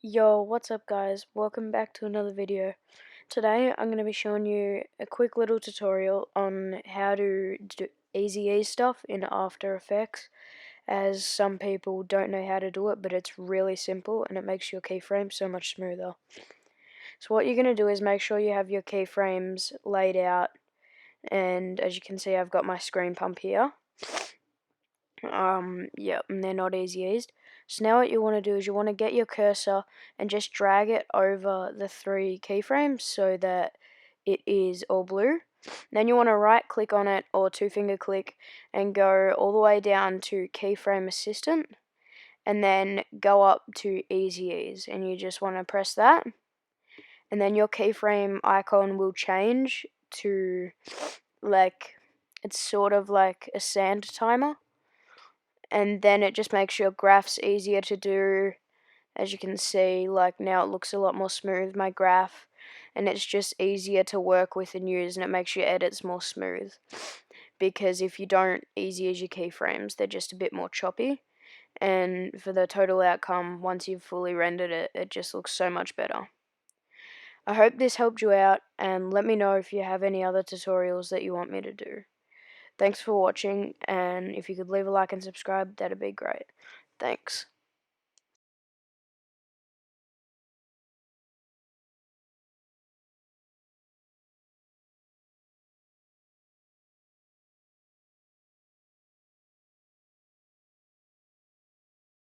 Yo, what's up guys? Welcome back to another video. Today I'm going to be showing you a quick little tutorial on how to do easy ease stuff in After Effects, as some people don't know how to do it, but it's really simple and it makes your keyframe so much smoother. So what you're going to do is make sure you have your keyframes laid out, and as you can see I've got my screen pump here. Yep, and they're not easy eased. So now what you want to do is you want to get your cursor and just drag it over the three keyframes so that it is all blue. Then you want to right click on it or two finger click and go all the way down to keyframe assistant and then go up to easy ease, and you just want to press that, and then your keyframe icon will change to it's sort of like a sand timer, and then it just makes your graphs easier to do. As you can see, like now it looks a lot more smooth, my graph, and it's just easier to work with and use, and it makes your edits more smooth, because if you don't easy as your keyframes, they're just a bit more choppy, and for the total outcome, once you've fully rendered it, it just looks so much better. I hope this helped you out, and let me know if you have any other tutorials that you want me to do. Thanks for watching, and if you could leave a like and subscribe, that'd be great. Thanks.